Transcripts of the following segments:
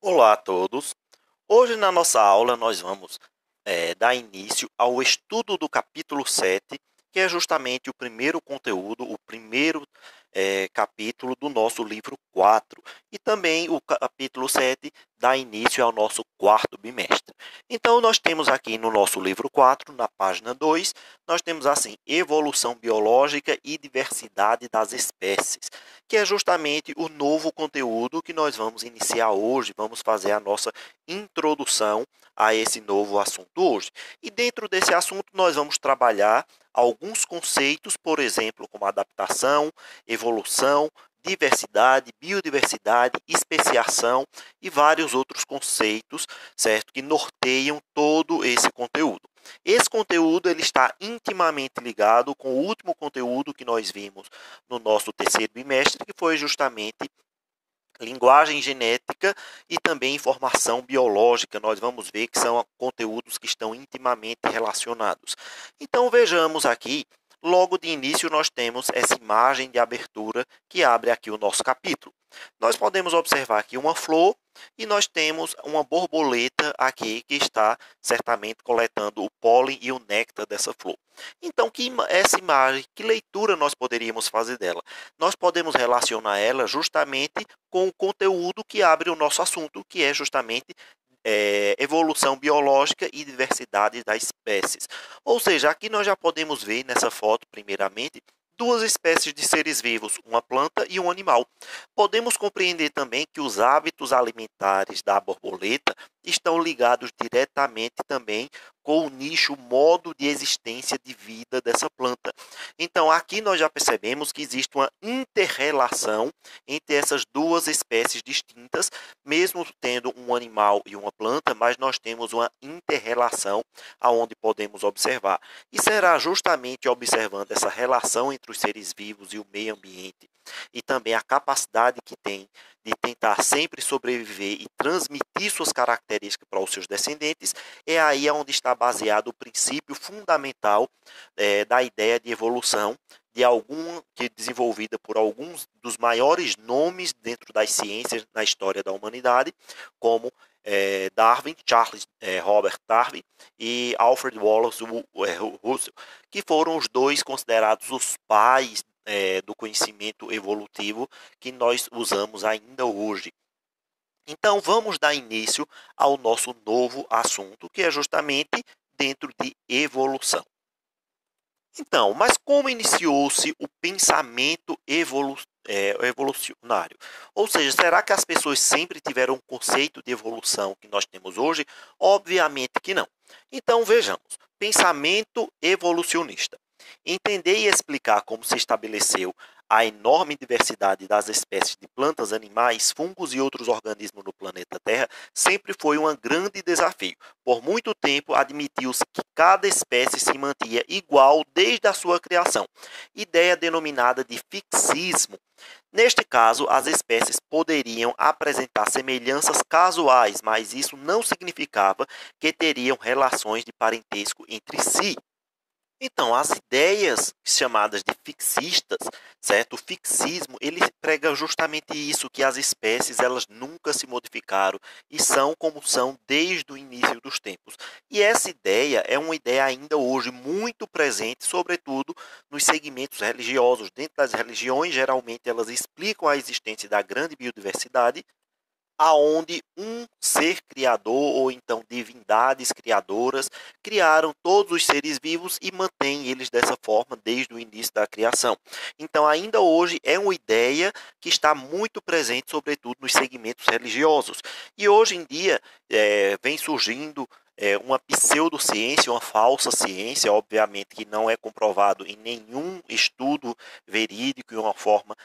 Olá a todos! Hoje na nossa aula nós vamos dar início ao estudo do capítulo 7, que é justamente o primeiro conteúdo, o primeiro capítulo do nosso livro 4. E também o capítulo 7 dá início ao nosso quarto bimestre. Então nós temos aqui no nosso livro 4, na página 2, nós temos assim, evolução biológica e diversidade das espécies, que é justamente o novo conteúdo que nós vamos iniciar hoje, vamos fazer a nossa introdução a esse novo assunto hoje. E dentro desse assunto nós vamos trabalhar alguns conceitos, por exemplo, como adaptação, evolução, diversidade, biodiversidade, especiação e vários outros conceitos, certo, que norteiam todo esse conteúdo. Esse conteúdo ele está intimamente ligado com o último conteúdo que nós vimos no nosso terceiro bimestre, que foi justamente linguagem genética e também informação biológica. Nós vamos ver que são conteúdos que estão intimamente relacionados. Então vejamos aqui, logo de início nós temos essa imagem de abertura que abre aqui o nosso capítulo. Nós podemos observar aqui uma flor e nós temos uma borboleta aqui que está certamente coletando o pólen e o néctar dessa flor. Então, essa imagem, que leitura nós poderíamos fazer dela? Nós podemos relacionar ela justamente com o conteúdo que abre o nosso assunto, que é justamente evolução biológica e diversidade das espécies. Ou seja, aqui nós já podemos ver nessa foto, primeiramente, duas espécies de seres vivos, uma planta e um animal. Podemos compreender também que os hábitos alimentares da borboleta estão ligados diretamente também com o nicho, o modo de existência de vida dessa planta. Então, aqui nós já percebemos que existe uma interrelação entre essas duas espécies distintas, mesmo tendo um animal e uma planta, mas nós temos uma interrelação aonde podemos observar. E será justamente observando essa relação entre os seres vivos e o meio ambiente e também a capacidade que tem de tentar sempre sobreviver e transmitir suas características para os seus descendentes, é aí onde está baseado o princípio fundamental da ideia de evolução que é desenvolvida por alguns dos maiores nomes dentro das ciências na história da humanidade, como Darwin, Charles Robert Darwin e Alfred Wallace Russell, que foram os dois considerados os pais do conhecimento evolutivo que nós usamos ainda hoje. Então, vamos dar início ao nosso novo assunto, que é justamente dentro de evolução. Então, mas como iniciou-se o pensamento evolucionário? Ou seja, será que as pessoas sempre tiveram o conceito de evolução que nós temos hoje? Obviamente que não. Então, vejamos. Pensamento evolucionista. Entender e explicar como se estabeleceu a enorme diversidade das espécies de plantas, animais, fungos e outros organismos no planeta Terra sempre foi um grande desafio. Por muito tempo, admitiu-se que cada espécie se mantinha igual desde a sua criação, ideia denominada de fixismo. Neste caso, as espécies poderiam apresentar semelhanças casuais, mas isso não significava que teriam relações de parentesco entre si. Então, as ideias chamadas de fixistas, certo? O fixismo, ele prega justamente isso, que as espécies elas nunca se modificaram e são como são desde o início dos tempos. E essa ideia é uma ideia ainda hoje muito presente, sobretudo nos segmentos religiosos. Dentro das religiões, geralmente elas explicam a existência da grande biodiversidade, aonde um ser criador ou então divindades criadoras criaram todos os seres vivos e mantém eles dessa forma desde o início da criação. Então, ainda hoje é uma ideia que está muito presente, sobretudo nos segmentos religiosos. E hoje em dia vem surgindo uma pseudociência, uma falsa ciência, obviamente que não é comprovado em nenhum estudo verídico, de uma forma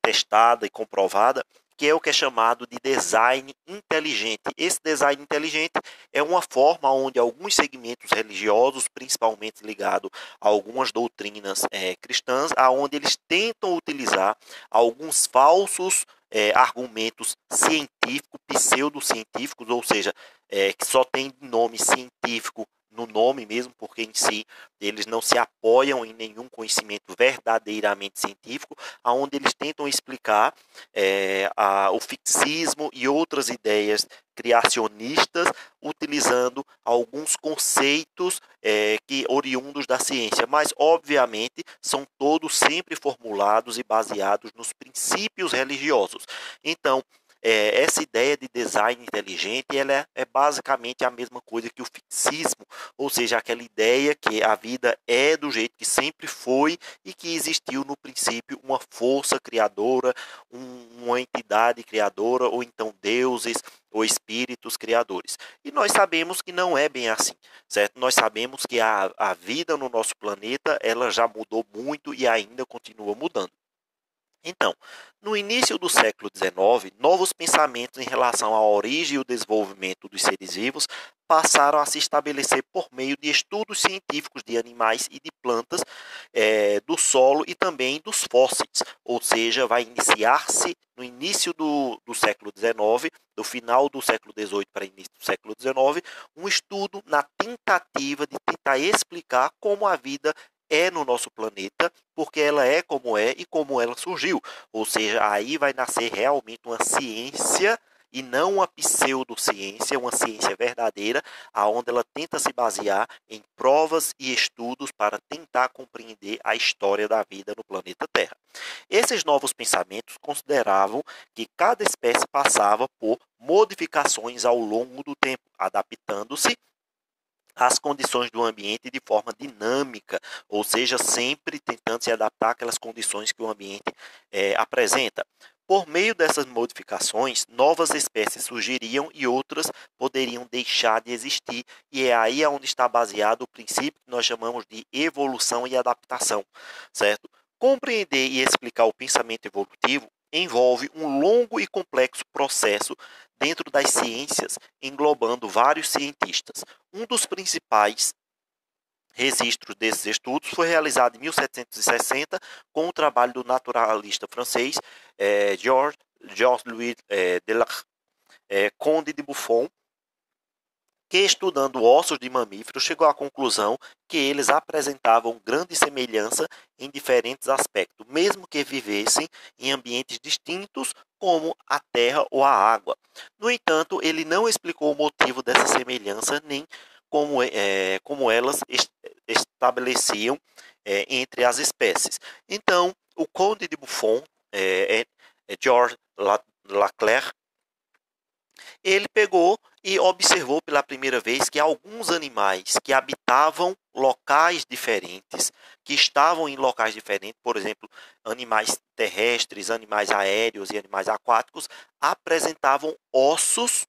testada e comprovada, que é o que é chamado de design inteligente. Esse design inteligente é uma forma onde alguns segmentos religiosos, principalmente ligado a algumas doutrinas cristãs, aonde eles tentam utilizar alguns falsos argumentos científicos, pseudocientíficos, ou seja, que só tem nome científico no nome mesmo, porque em si eles não se apoiam em nenhum conhecimento verdadeiramente científico, aonde eles tentam explicar o fixismo e outras ideias criacionistas, utilizando alguns conceitos que oriundos da ciência, mas obviamente são todos sempre formulados e baseados nos princípios religiosos. Então, essa ideia de design inteligente ela é basicamente a mesma coisa que o fixismo, ou seja, aquela ideia que a vida é do jeito que sempre foi e que existiu no princípio uma força criadora, uma entidade criadora, ou então deuses ou espíritos criadores. E nós sabemos que não é bem assim, certo? Nós sabemos que a vida no nosso planeta ela já mudou muito e ainda continua mudando. Então, no início do século XIX, novos pensamentos em relação à origem e o desenvolvimento dos seres vivos passaram a se estabelecer por meio de estudos científicos de animais e de plantas, do solo e também dos fósseis. Ou seja, vai iniciar-se no início do século XIX, do final do século XVIII para início do século XIX, um estudo na tentativa de tentar explicar como a vida é no nosso planeta, porque ela é como é e como ela surgiu. Ou seja, aí vai nascer realmente uma ciência e não uma pseudociência, uma ciência verdadeira, aonde ela tenta se basear em provas e estudos para tentar compreender a história da vida no planeta Terra. Esses novos pensamentos consideravam que cada espécie passava por modificações ao longo do tempo, adaptando-se às condições do ambiente de forma dinâmica, ou seja, sempre tentando se adaptar àquelas condições que o ambiente apresenta. Por meio dessas modificações, novas espécies surgiriam e outras poderiam deixar de existir, e é aí onde está baseado o princípio que nós chamamos de evolução e adaptação, certo? Compreender e explicar o pensamento evolutivo envolve um longo e complexo processo dentro das ciências, englobando vários cientistas. Um dos principais registros desses estudos foi realizado em 1760 com o trabalho do naturalista francês Georges-Louis Conde de Buffon, que, estudando ossos de mamíferos, chegou à conclusão que eles apresentavam grande semelhança em diferentes aspectos, mesmo que vivessem em ambientes distintos, como a terra ou a água. No entanto, ele não explicou o motivo dessa semelhança, nem como elas estabeleciam entre as espécies. Então, o Conde de Buffon, Georges Leclerc, ele pegou e observou pela primeira vez que alguns animais que habitavam locais diferentes, que estavam em locais diferentes, por exemplo, animais terrestres, animais aéreos e animais aquáticos, apresentavam ossos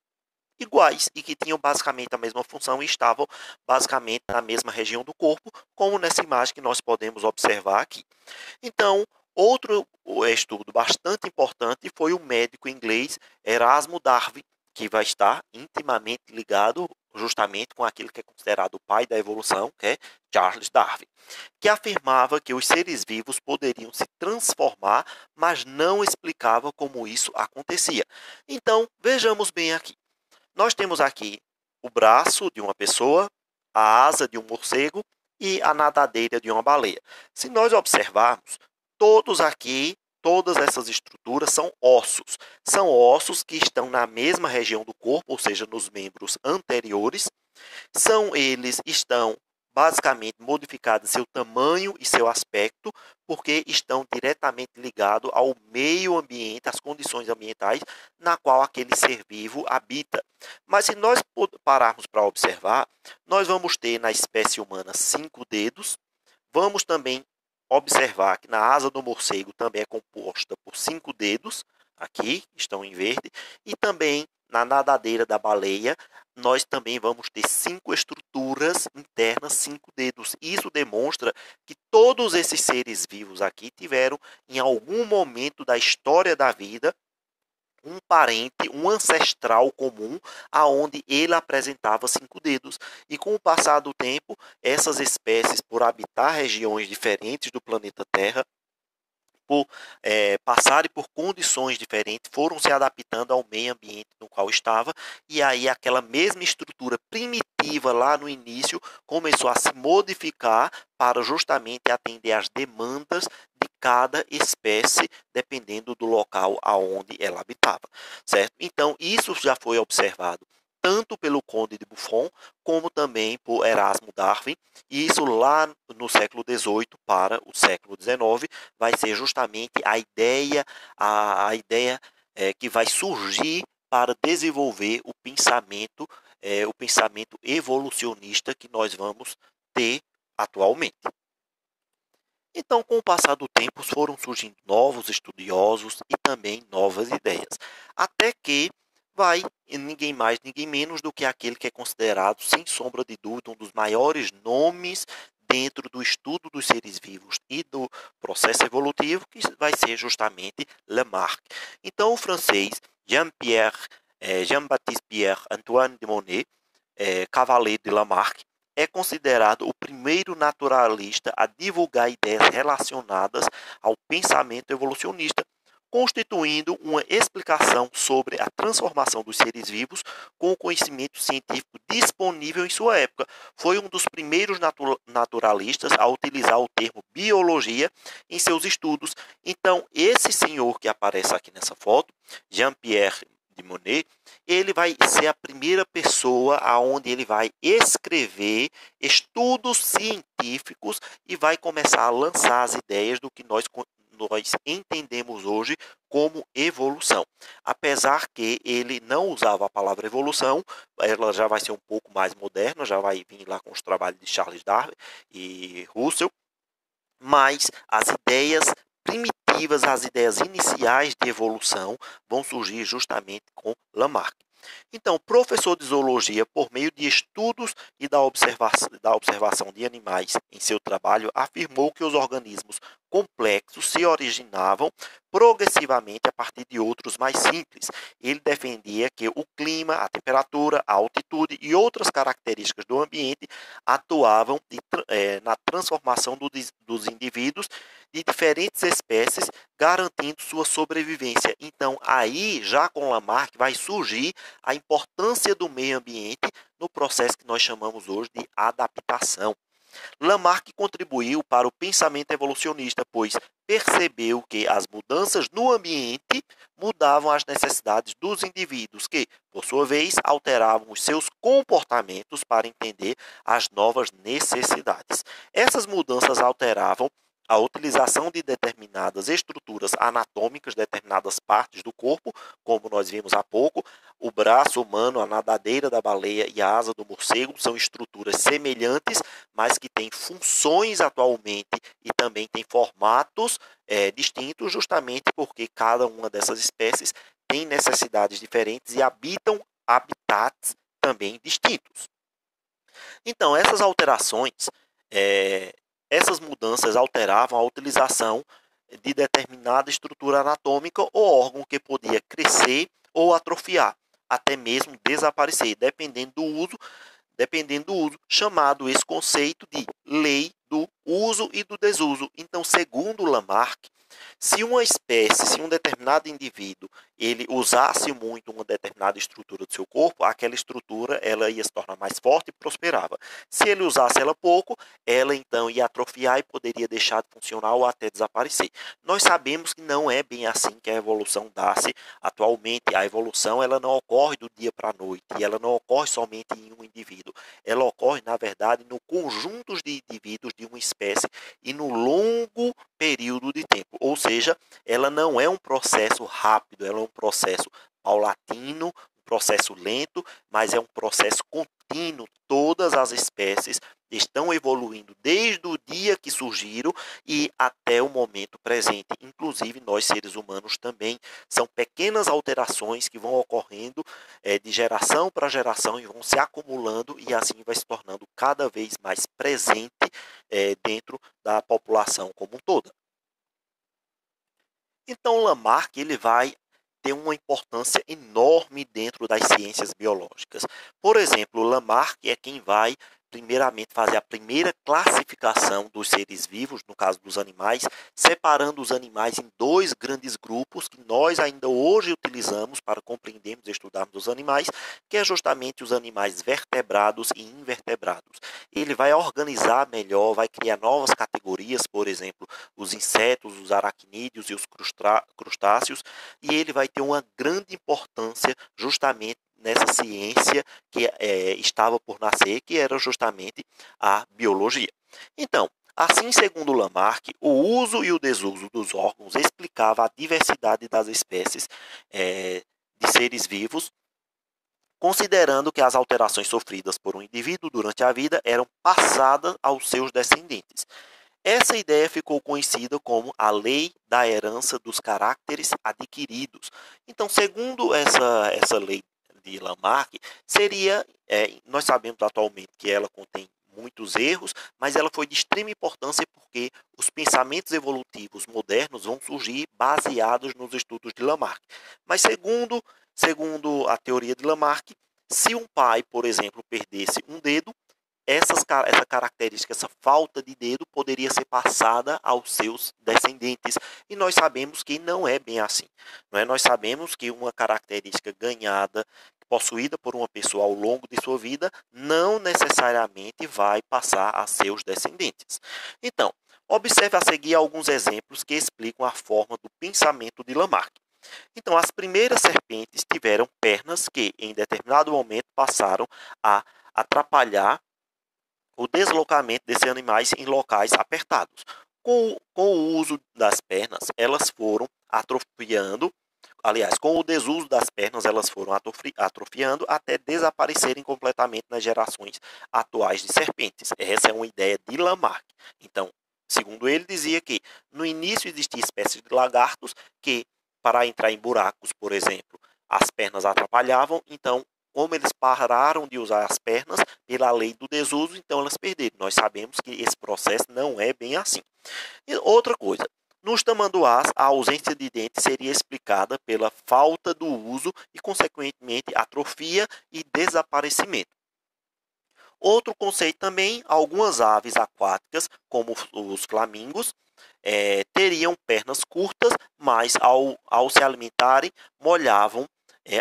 iguais e que tinham basicamente a mesma função e estavam basicamente na mesma região do corpo, como nessa imagem que nós podemos observar aqui. Então, outro estudo bastante importante foi o médico inglês Erasmo Darwin, que vai estar intimamente ligado justamente com aquilo que é considerado o pai da evolução, que é Charles Darwin, que afirmava que os seres vivos poderiam se transformar, mas não explicava como isso acontecia. Então, vejamos bem aqui. Nós temos aqui o braço de uma pessoa, a asa de um morcego e a nadadeira de uma baleia. Se nós observarmos, todas essas estruturas são ossos. São ossos que estão na mesma região do corpo, ou seja, nos membros anteriores. Estão basicamente modificados em seu tamanho e seu aspecto, porque estão diretamente ligados ao meio ambiente, às condições ambientais na qual aquele ser vivo habita. Mas se nós pararmos para observar, nós vamos ter na espécie humana 5 dedos, vamos também observar que na asa do morcego também é composta por 5 dedos, aqui estão em verde, e também na nadadeira da baleia, nós também vamos ter 5 estruturas internas, 5 dedos. Isso demonstra que todos esses seres vivos aqui tiveram, em algum momento da história da vida, um parente, um ancestral comum, aonde ele apresentava 5 dedos. E com o passar do tempo, essas espécies, por habitar regiões diferentes do planeta Terra, por passarem por condições diferentes, foram se adaptando ao meio ambiente no qual estava, e aí aquela mesma estrutura primitiva lá no início começou a se modificar para justamente atender às demandas de cada espécie, dependendo do local aonde ela habitava, certo? Então, isso já foi observado tanto pelo Conde de Buffon, como também por Erasmo Darwin, e isso lá no século XVIII para o século XIX vai ser justamente a ideia que vai surgir para desenvolver o pensamento evolucionista que nós vamos ter atualmente. Então, com o passar do tempo, foram surgindo novos estudiosos e também novas ideias, até que vai ninguém mais, ninguém menos do que aquele que é considerado, sem sombra de dúvida, um dos maiores nomes dentro do estudo dos seres vivos e do processo evolutivo, que vai ser justamente Lamarck. Então, o francês Jean-Baptiste Pierre Antoine de Monnet, Cavaleiro de Lamarck, é considerado o primeiro naturalista a divulgar ideias relacionadas ao pensamento evolucionista, constituindo uma explicação sobre a transformação dos seres vivos com o conhecimento científico disponível em sua época. Foi um dos primeiros naturalistas a utilizar o termo biologia em seus estudos. Então, esse senhor que aparece aqui nessa foto, Jean-Pierre de Monnet, ele vai ser a primeira pessoa aonde ele vai escrever estudos científicos e vai começar a lançar as ideias do que nós entendemos hoje como evolução. Apesar que ele não usava a palavra evolução, ela já vai ser um pouco mais moderna, já vai vir lá com os trabalhos de Charles Darwin e Russell, mas as ideias primitivas, as ideias iniciais de evolução vão surgir justamente com Lamarck. Então, professor de zoologia, por meio de estudos e da observação de animais em seu trabalho, afirmou que os organismos complexos se originavam progressivamente a partir de outros mais simples. Ele defendia que o clima, a temperatura, a altitude e outras características do ambiente atuavam na transformação dos indivíduos de diferentes espécies, garantindo sua sobrevivência. Então, aí, já com Lamarck, vai surgir a importância do meio ambiente no processo que nós chamamos hoje de adaptação. Lamarck contribuiu para o pensamento evolucionista, pois percebeu que as mudanças no ambiente mudavam as necessidades dos indivíduos, que, por sua vez, alteravam os seus comportamentos para entender as novas necessidades. Essas mudanças alteravam a utilização de determinadas estruturas anatômicas, determinadas partes do corpo, como nós vimos há pouco, o braço humano, a nadadeira da baleia e a asa do morcego são estruturas semelhantes, mas que têm funções atualmente e também têm formatos distintos, justamente porque cada uma dessas espécies tem necessidades diferentes e habitam habitats também distintos. Então, essas alterações, essas mudanças alteravam a utilização de determinada estrutura anatômica ou órgão que podia crescer ou atrofiar, até mesmo desaparecer, dependendo do uso, chamado esse conceito de lei do uso e do desuso. Então, segundo Lamarck, se uma espécie, se um determinado indivíduo, ele usasse muito uma determinada estrutura do seu corpo, aquela estrutura ela ia se tornar mais forte e prosperava. Se ele usasse ela pouco, ela então ia atrofiar e poderia deixar de funcionar ou até desaparecer. Nós sabemos que não é bem assim que a evolução dá-se atualmente. A evolução ela não ocorre do dia para a noite, e ela não ocorre somente em um indivíduo. Ela ocorre, na verdade, no conjunto de indivíduos de uma espécie e no longo período de tempo. Ou seja, ela não é um processo rápido, ela é um processo paulatino, um processo lento, mas é um processo contínuo. Todas as espécies estão evoluindo desde o dia que surgiram e até o momento presente. Inclusive, nós seres humanos também. São pequenas alterações que vão ocorrendo de geração para geração e vão se acumulando e assim vai se tornando cada vez mais presente dentro da população como um todo. Então, Lamarck ele vai ter uma importância enorme dentro das ciências biológicas. Por exemplo, Lamarck é quem vai primeiramente fazer a primeira classificação dos seres vivos, no caso dos animais, separando os animais em dois grandes grupos que nós ainda hoje utilizamos para compreendermos e estudarmos os animais, que é justamente os animais vertebrados e invertebrados. Ele vai organizar melhor, vai criar novas categorias, por exemplo, os insetos, os aracnídeos e os crustáceos, e ele vai ter uma grande importância justamente nessa ciência que estava por nascer, que era justamente a biologia. Então, assim, segundo Lamarck, o uso e o desuso dos órgãos explicava a diversidade das espécies de seres vivos, considerando que as alterações sofridas por um indivíduo durante a vida eram passadas aos seus descendentes. Essa ideia ficou conhecida como a lei da herança dos caracteres adquiridos. Então, segundo essa lei de Lamarck, nós sabemos atualmente que ela contém muitos erros, mas ela foi de extrema importância porque os pensamentos evolutivos modernos vão surgir baseados nos estudos de Lamarck. Mas segundo a teoria de Lamarck, se um pai, por exemplo, perdesse um dedo, essa característica, essa falta de dedo, poderia ser passada aos seus descendentes. E nós sabemos que não é bem assim. Não é? Nós sabemos que uma característica ganhada, possuída por uma pessoa ao longo de sua vida, não necessariamente vai passar a seus descendentes. Então, observe a seguir alguns exemplos que explicam a forma do pensamento de Lamarck. Então, as primeiras serpentes tiveram pernas que, em determinado momento, passaram a atrapalhar o deslocamento desses animais em locais apertados. Com o uso das pernas, elas foram atrofiando, aliás, com o desuso das pernas, elas foram atrofiando até desaparecerem completamente nas gerações atuais de serpentes. Essa é uma ideia de Lamarck. Então, segundo ele, dizia que no início existiam espécies de lagartos que, para entrar em buracos, por exemplo, as pernas atrapalhavam, então como eles pararam de usar as pernas pela lei do desuso, então elas perderam. Nós sabemos que esse processo não é bem assim. E outra coisa, nos tamanduás, a ausência de dentes seria explicada pela falta do uso e, consequentemente, atrofia e desaparecimento. Outro conceito também, algumas aves aquáticas, como os flamingos, teriam pernas curtas, mas ao se alimentarem, molhavam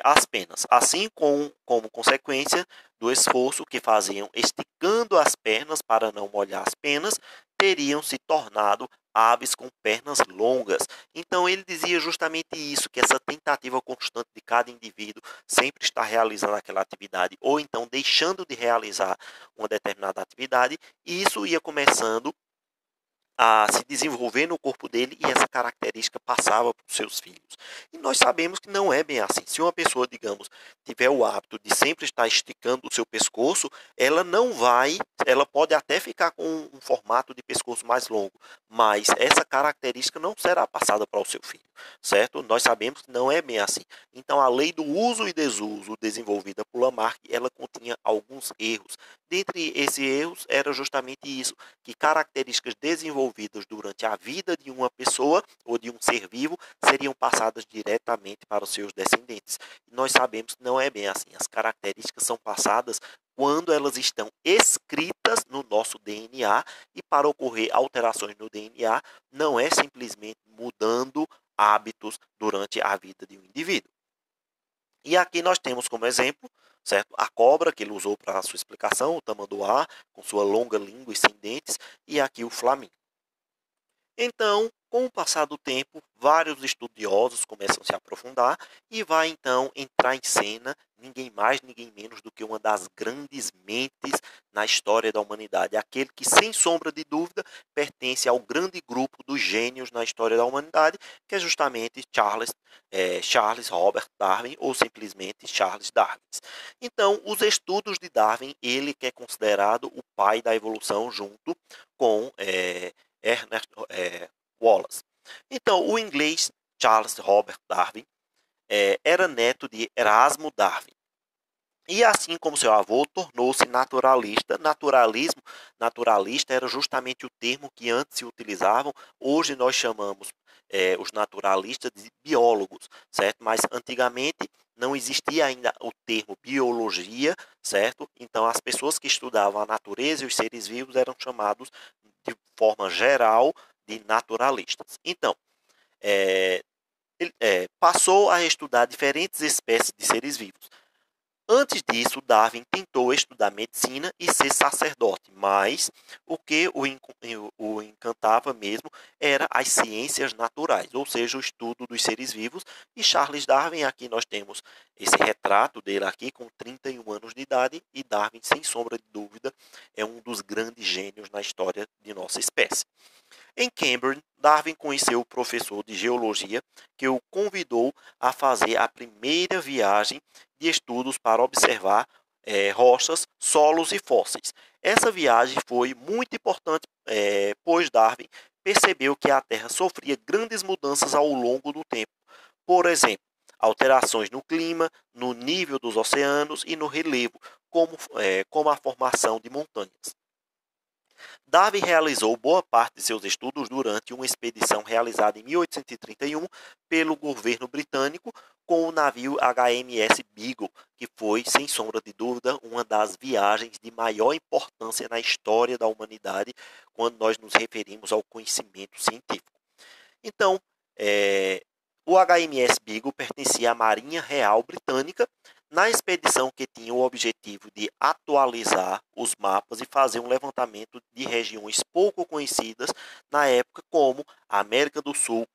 as penas. Assim, como consequência do esforço que faziam esticando as pernas para não molhar as penas, teriam se tornado aves com pernas longas. Então, ele dizia justamente isso, que essa tentativa constante de cada indivíduo sempre estar realizando aquela atividade, ou então deixando de realizar uma determinada atividade, e isso ia começando a se desenvolver no corpo dele e essa característica passava para os seus filhos. E nós sabemos que não é bem assim. Se uma pessoa, digamos, tiver o hábito de sempre estar esticando o seu pescoço, ela pode até ficar com um formato de pescoço mais longo, mas essa característica não será passada para o seu filho, certo? Nós sabemos que não é bem assim. Então, a lei do uso e desuso desenvolvida por Lamarck, ela continha alguns erros. Dentre esses erros, era justamente isso, que características desenvolvidas durante a vida de uma pessoa ou de um ser vivo seriam passadas diretamente para os seus descendentes. E nós sabemos que não é bem assim. As características são passadas quando elas estão escritas no nosso DNA, e para ocorrer alterações no DNA não é simplesmente mudando hábitos durante a vida de um indivíduo. E aqui nós temos como exemplo, certo, a cobra que ele usou para a sua explicação, o tamanduá, com sua longa língua e sem dentes, e aqui o flamingo. Então, com o passar do tempo, vários estudiosos começam a se aprofundar e vai então entrar em cena ninguém mais, ninguém menos do que uma das grandes mentes na história da humanidade, aquele que, sem sombra de dúvida, pertence ao grande grupo dos gênios na história da humanidade, que é justamente Charles Robert Darwin, ou simplesmente Charles Darwin. Então, os estudos de Darwin, ele que é considerado o pai da evolução junto com Ernest Wallace. Então, o inglês Charles Robert Darwin era neto de Erasmo Darwin. E assim como seu avô, tornou-se naturalista. Naturalista era justamente o termo que antes se utilizavam, hoje nós chamamos os naturalistas de biólogos, certo? Mas antigamente não existia ainda o termo biologia, certo? Então as pessoas que estudavam a natureza e os seres vivos eram chamados de forma geral de naturalistas. Então, passou a estudar diferentes espécies de seres vivos. Antes disso, Darwin tentou estudar medicina e ser sacerdote, mas o que o encantava mesmo era as ciências naturais, ou seja, o estudo dos seres vivos. E Charles Darwin, aqui nós temos esse retrato dele aqui com 31 anos de idade, e Darwin, sem sombra de dúvida, é um dos grandes gênios na história de nossa espécie. Em Cambridge, Darwin conheceu o professor de geologia que o convidou a fazer a primeira viagem de estudos para observar rochas, solos e fósseis. Essa viagem foi muito importante, pois Darwin percebeu que a Terra sofria grandes mudanças ao longo do tempo. Por exemplo, alterações no clima, no nível dos oceanos e no relevo, como a formação de montanhas. Darwin realizou boa parte de seus estudos durante uma expedição realizada em 1831 pelo governo britânico com o navio HMS Beagle, que foi, sem sombra de dúvida, uma das viagens de maior importância na história da humanidade quando nós nos referimos ao conhecimento científico. Então, o HMS Beagle pertencia à Marinha Real Britânica, na expedição que tinha o objetivo de atualizar os mapas e fazer um levantamento de regiões pouco conhecidas na época, como a América do Sul.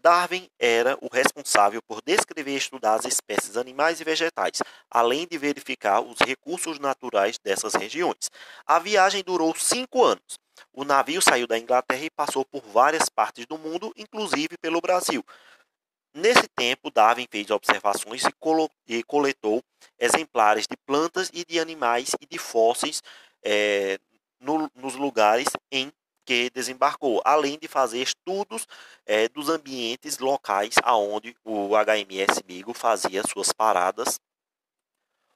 Darwin era o responsável por descrever e estudar as espécies animais e vegetais, além de verificar os recursos naturais dessas regiões. A viagem durou 5 anos. O navio saiu da Inglaterra e passou por várias partes do mundo, inclusive pelo Brasil. Nesse tempo, Darwin fez observações e coletou exemplares de plantas e de animais e de fósseis nos lugares em que desembarcou, além de fazer estudos dos ambientes locais aonde o HMS Beagle fazia suas paradas.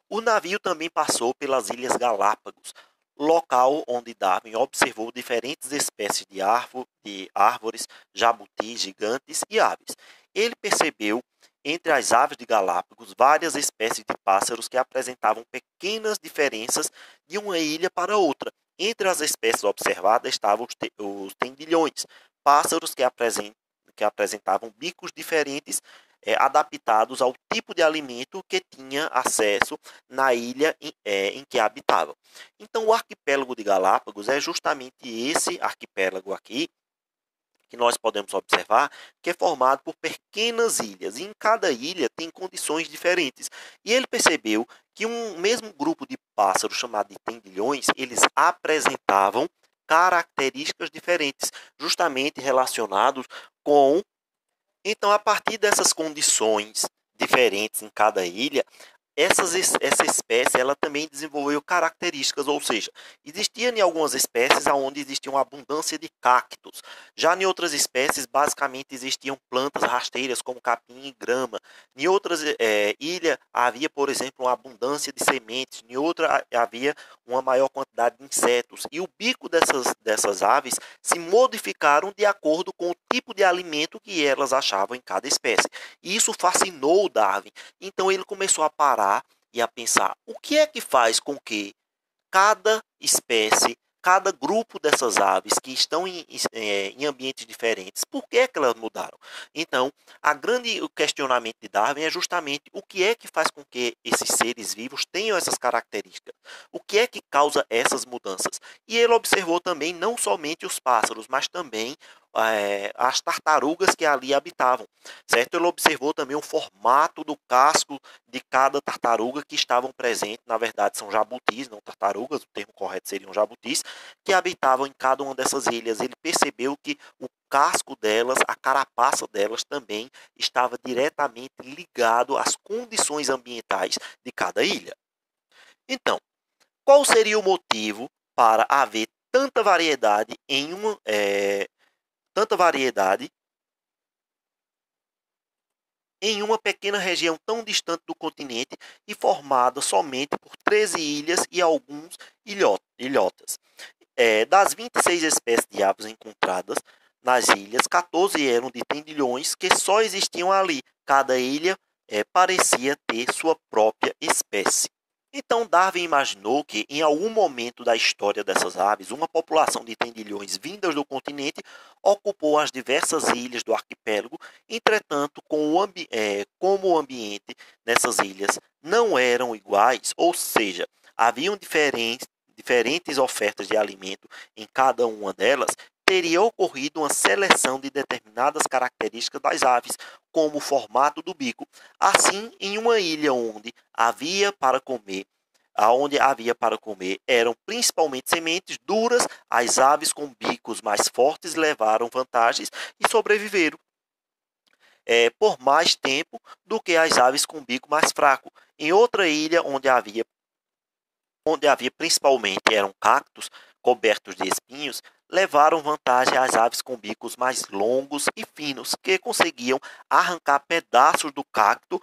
O navio também passou pelas Ilhas Galápagos, local onde Darwin observou diferentes espécies de árvores, jabutis gigantes e aves. Ele percebeu entre as aves de Galápagos várias espécies de pássaros que apresentavam pequenas diferenças de uma ilha para outra. Entre as espécies observadas estavam os tendilhões, pássaros que apresentavam bicos diferentes adaptados ao tipo de alimento que tinha acesso na ilha em que habitavam. Então, o arquipélago de Galápagos é justamente esse arquipélago aqui, que nós podemos observar, que é formado por pequenas ilhas, e em cada ilha tem condições diferentes. E ele percebeu que um mesmo grupo de pássaros chamado de tendilhões, eles apresentavam características diferentes, justamente relacionados com... Então, a partir dessas condições diferentes em cada ilha, essa espécie ela também desenvolveu características, ou seja, existia em algumas espécies onde existia uma abundância de cactos. Já em outras espécies, basicamente, existiam plantas rasteiras como capim e grama. Em outras ilhas, havia, por exemplo, uma abundância de sementes. Em outra, havia uma maior quantidade de insetos. E o bico dessas aves se modificaram de acordo com o tipo de alimento que elas achavam em cada espécie. E isso fascinou Darwin. Então, ele começou a parar e a pensar o que é que faz com que cada espécie, cada grupo dessas aves que estão em ambientes diferentes, por que é que elas mudaram? Então, o questionamento de Darwin é justamente o que é que faz com que esses seres vivos tenham essas características? O que é que causa essas mudanças? E ele observou também não somente os pássaros, mas também as tartarugas que ali habitavam, certo? Ele observou também o formato do casco de cada tartaruga que estavam presentes, na verdade são jabutis, não tartarugas, o termo correto seriam jabutis, que habitavam em cada uma dessas ilhas. Ele percebeu que o casco delas, a carapaça delas também estava diretamente ligado às condições ambientais de cada ilha. Então, qual seria o motivo para haver tanta variedade em uma pequena região tão distante do continente e formada somente por 13 ilhas e alguns ilhotas? Das 26 espécies de aves encontradas nas ilhas, 14 eram de tendilhões que só existiam ali. Cada ilha parecia ter sua própria espécie. Então Darwin imaginou que em algum momento da história dessas aves, uma população de tendilhões vindas do continente ocupou as diversas ilhas do arquipélago. Entretanto, como o ambiente nessas ilhas não eram iguais, ou seja, haviam diferentes ofertas de alimento em cada uma delas, teria ocorrido uma seleção de determinadas características das aves, como o formato do bico. Assim, em uma ilha onde havia para comer eram principalmente sementes duras, as aves com bicos mais fortes levaram vantagens e sobreviveram por mais tempo do que as aves com bico mais fraco. Em outra ilha onde havia principalmente eram cactos cobertos de espinhos, levaram vantagem às aves com bicos mais longos e finos, que conseguiam arrancar pedaços do cacto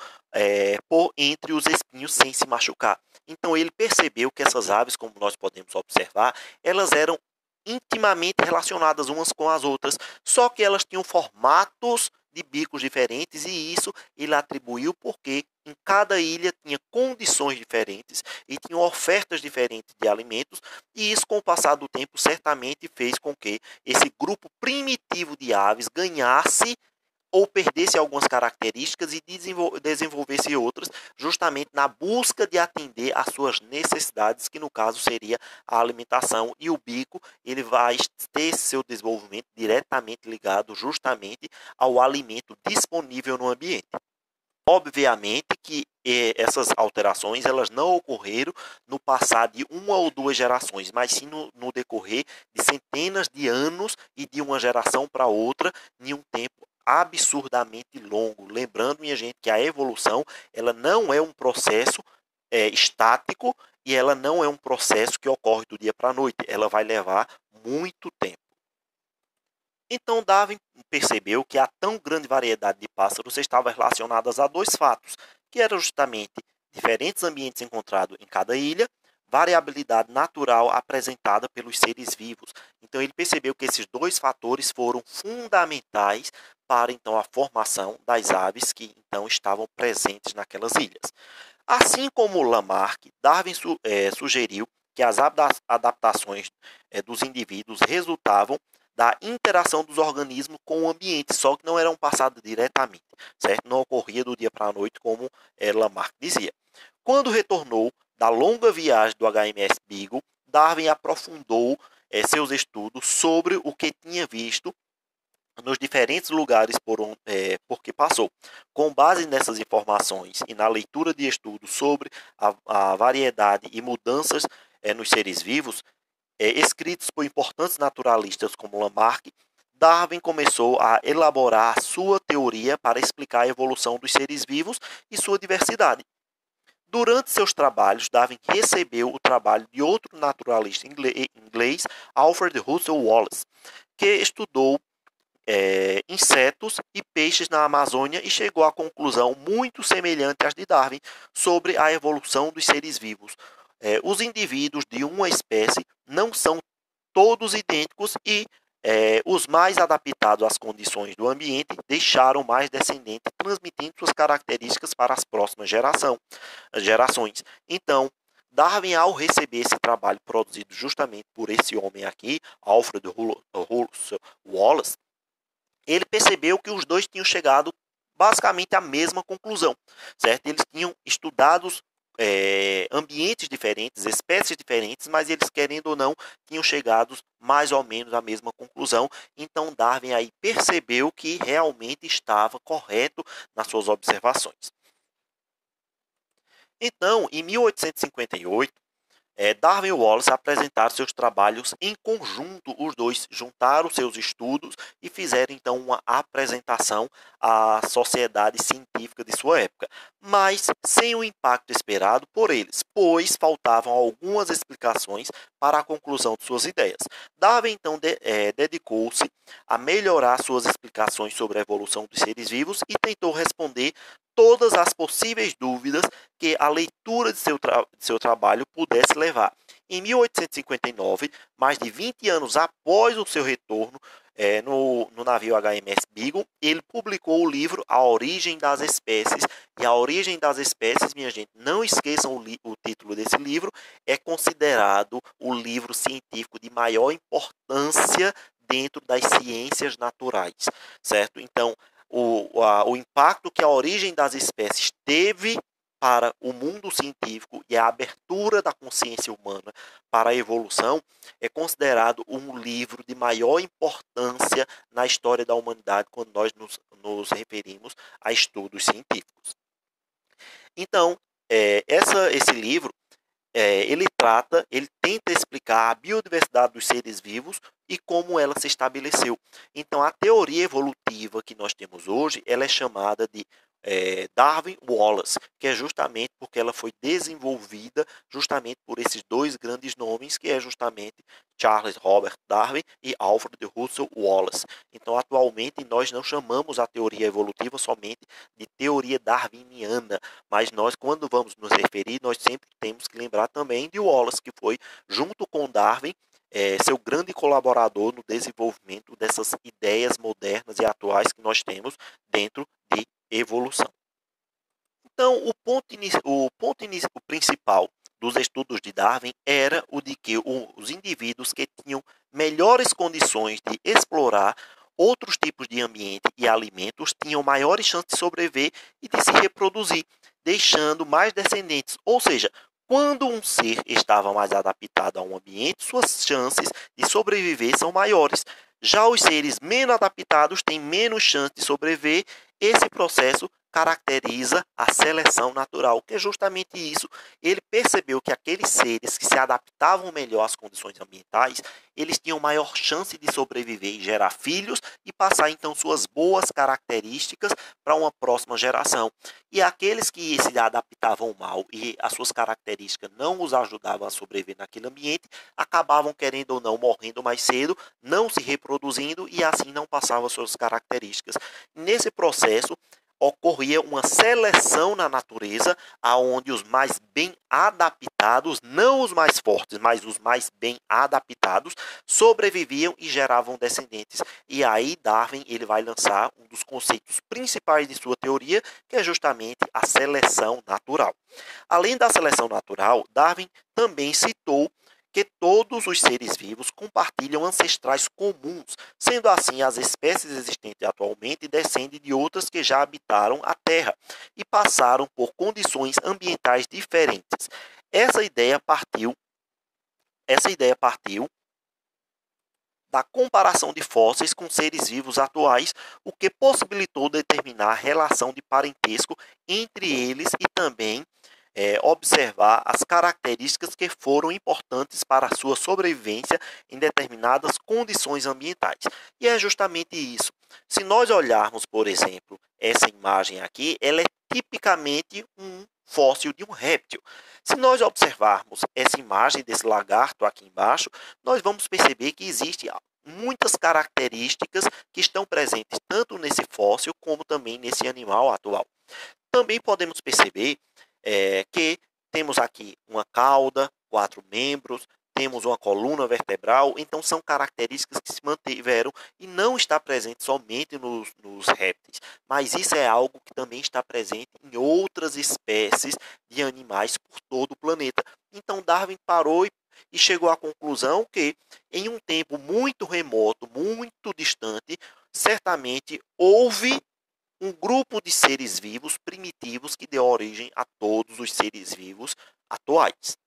por entre os espinhos sem se machucar. Então ele percebeu que essas aves, como nós podemos observar, elas eram intimamente relacionadas umas com as outras, só que elas tinham formatos de bicos diferentes, e isso ele atribuiu porque em cada ilha tinha condições diferentes e tinham ofertas diferentes de alimentos, e isso com o passar do tempo certamente fez com que esse grupo primitivo de aves ganhasse ou perdesse algumas características e desenvolvesse outras, justamente na busca de atender às suas necessidades, que no caso seria a alimentação, e o bico ele vai ter seu desenvolvimento diretamente ligado justamente ao alimento disponível no ambiente. Obviamente que essas alterações elas não ocorreram no passar de uma ou duas gerações, mas sim no decorrer de centenas de anos e de uma geração para outra, em um tempo absurdamente longo. Lembrando, minha gente, que a evolução ela não é um processo estático, e ela não é um processo que ocorre do dia para a noite. Ela vai levar muito tempo. Então Darwin percebeu que a tão grande variedade de pássaros estava relacionada a dois fatos, que eram justamente diferentes ambientes encontrados em cada ilha, variabilidade natural apresentada pelos seres vivos. Então ele percebeu que esses dois fatores foram fundamentais para então a formação das aves que então estavam presentes naquelas ilhas. Assim como Lamarck, Darwin sugeriu que as adaptações dos indivíduos resultavam da interação dos organismos com o ambiente, só que não eram passadas diretamente, certo? Não ocorria do dia para a noite, como Lamarck dizia. Quando retornou da longa viagem do HMS Beagle, Darwin aprofundou seus estudos sobre o que tinha visto nos diferentes lugares por que passou. Com base nessas informações e na leitura de estudos sobre a variedade e mudanças nos seres vivos, escritos por importantes naturalistas como Lamarck, Darwin começou a elaborar a sua teoria para explicar a evolução dos seres vivos e sua diversidade. Durante seus trabalhos, Darwin recebeu o trabalho de outro naturalista inglês, Alfred Russel Wallace, que estudou insetos e peixes na Amazônia e chegou à conclusão muito semelhante às de Darwin sobre a evolução dos seres vivos. Os indivíduos de uma espécie não são todos idênticos, e os mais adaptados às condições do ambiente deixaram mais descendentes, transmitindo suas características para as próximas gerações. Então, Darwin, ao receber esse trabalho produzido justamente por esse homem aqui, Alfred Russel Wallace, ele percebeu que os dois tinham chegado basicamente à mesma conclusão, certo? Eles tinham estudado ambientes diferentes, espécies diferentes, mas eles, querendo ou não, tinham chegado mais ou menos à mesma conclusão. Então Darwin aí percebeu que realmente estava correto nas suas observações. Então, em 1858, Darwin e Wallace apresentaram seus trabalhos em conjunto. Os dois juntaram seus estudos e fizeram então uma apresentação à sociedade científica de sua época, mas sem o impacto esperado por eles, pois faltavam algumas explicações para a conclusão de suas ideias. Darwin então dedicou-se a melhorar suas explicações sobre a evolução dos seres vivos e tentou responder todas as possíveis dúvidas que a leitura de seu trabalho pudesse levar. Em 1859, mais de 20 anos após o seu retorno no navio HMS Beagle. Ele publicou o livro A Origem das Espécies. E A Origem das Espécies, minha gente, não esqueçam o título desse livro, é considerado o livro científico de maior importância dentro das ciências naturais, certo? Então, o impacto que A Origem das Espécies teve para o mundo científico e a abertura da consciência humana para a evolução é considerado um livro de maior importância na história da humanidade quando nós nos referimos a estudos científicos. Então, esse livro, ele tenta explicar a biodiversidade dos seres vivos e como ela se estabeleceu. Então, a teoria evolutiva que nós temos hoje, ela é chamada de Darwin-Wallace, que é justamente porque ela foi desenvolvida justamente por esses dois grandes nomes, que é justamente Charles Robert Darwin e Alfred Russel Wallace. Então, atualmente, nós não chamamos a teoria evolutiva somente de teoria darwiniana, mas nós, quando vamos nos referir, nós sempre temos que lembrar também de Wallace, que foi, junto com Darwin, seu grande colaborador no desenvolvimento dessas ideias modernas e atuais que nós temos dentro de evolução. Então, o principal dos estudos de Darwin era o de que os indivíduos que tinham melhores condições de explorar outros tipos de ambiente e alimentos tinham maiores chances de sobreviver e de se reproduzir, deixando mais descendentes. Ou seja, quando um ser estava mais adaptado a um ambiente, suas chances de sobreviver são maiores. Já os seres menos adaptados têm menos chance de sobreviver. Esse processo caracteriza a seleção natural, que é justamente isso. Ele percebeu que aqueles seres que se adaptavam melhor às condições ambientais, eles tinham maior chance de sobreviver e gerar filhos e passar então suas boas características para uma próxima geração. E aqueles que se adaptavam mal e as suas características não os ajudavam a sobreviver naquele ambiente, acabavam, querendo ou não, morrendo mais cedo, não se reproduzindo e assim não passavam suas características. Nesse processo, ocorria uma seleção na natureza, aonde os mais bem adaptados, não os mais fortes, mas os mais bem adaptados, sobreviviam e geravam descendentes. E aí Darwin ele vai lançar um dos conceitos principais de sua teoria, que é justamente a seleção natural. Além da seleção natural, Darwin também citou que todos os seres vivos compartilham ancestrais comuns, sendo assim as espécies existentes atualmente descendem de outras que já habitaram a Terra e passaram por condições ambientais diferentes. Essa ideia partiu da comparação de fósseis com seres vivos atuais, o que possibilitou determinar a relação de parentesco entre eles e também observar as características que foram importantes para a sua sobrevivência em determinadas condições ambientais. E é justamente isso. Se nós olharmos, por exemplo, essa imagem aqui, ela é tipicamente um fóssil de um réptil. Se nós observarmos essa imagem desse lagarto aqui embaixo, nós vamos perceber que existem muitas características que estão presentes tanto nesse fóssil como também nesse animal atual. Também podemos perceber que temos aqui uma cauda, 4 membros, temos uma coluna vertebral, então são características que se mantiveram e não está presente somente nos répteis, mas isso é algo que também está presente em outras espécies de animais por todo o planeta. Então Darwin parou e chegou à conclusão que em um tempo muito remoto, muito distante, certamente houve um grupo de seres vivos primitivos que deu origem a todos os seres vivos atuais.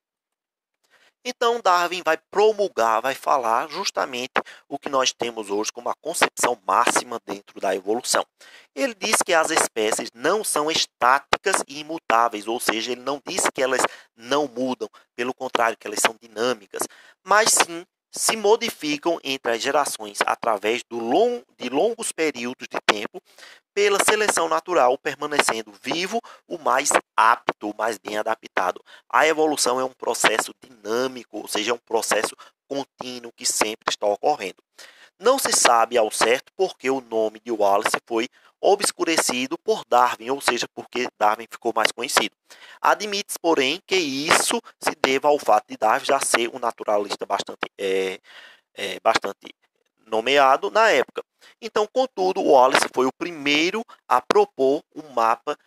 Então Darwin vai promulgar, vai falar justamente o que nós temos hoje como a concepção máxima dentro da evolução. Ele diz que as espécies não são estáticas e imutáveis, ou seja, ele não diz que elas não mudam, pelo contrário, que elas são dinâmicas, mas sim se modificam entre as gerações através de longos períodos de tempo pela seleção natural, permanecendo vivo o mais apto, o mais bem adaptado. A evolução é um processo dinâmico, ou seja, é um processo contínuo que sempre está ocorrendo. Não se sabe ao certo porque o nome de Wallace foi obscurecido por Darwin, ou seja, porque Darwin ficou mais conhecido. Admite-se, porém, que isso se deva ao fato de Darwin já ser um naturalista bastante nomeado na época. Então, contudo, Wallace foi o primeiro a propor um mapa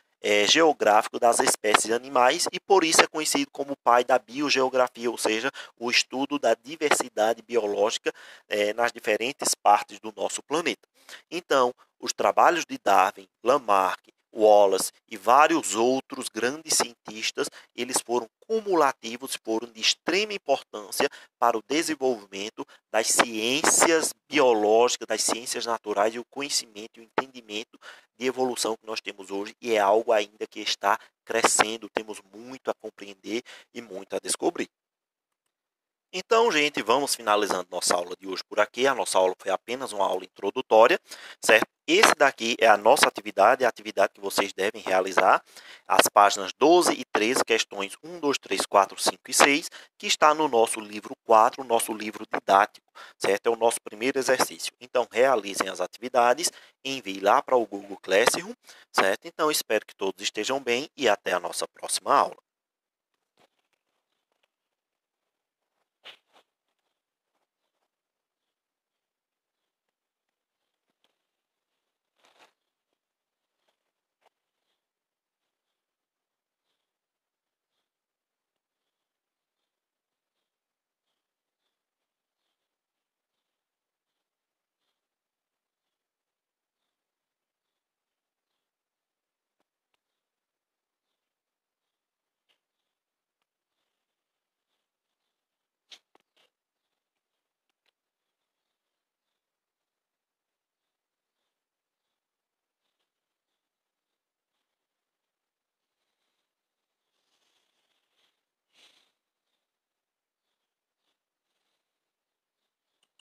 geográfico das espécies animais e por isso é conhecido como o pai da biogeografia, ou seja, o estudo da diversidade biológica nas diferentes partes do nosso planeta. Então, os trabalhos de Darwin, Lamarck, Wallace e vários outros grandes cientistas, eles foram cumulativos, foram de extrema importância para o desenvolvimento das ciências biológicas, das ciências naturais e o conhecimento e o entendimento de evolução que nós temos hoje e é algo ainda que está crescendo, temos muito a compreender e muito a descobrir. Então, gente, vamos finalizando nossa aula de hoje por aqui. A nossa aula foi apenas uma aula introdutória, certo? Esse daqui é a nossa atividade, a atividade que vocês devem realizar, as páginas 12 e 13, questões 1, 2, 3, 4, 5 e 6, que está no nosso livro 4, nosso livro didático, certo? É o nosso primeiro exercício. Então, realizem as atividades, enviem lá para o Google Classroom, certo? Então, espero que todos estejam bem e até a nossa próxima aula.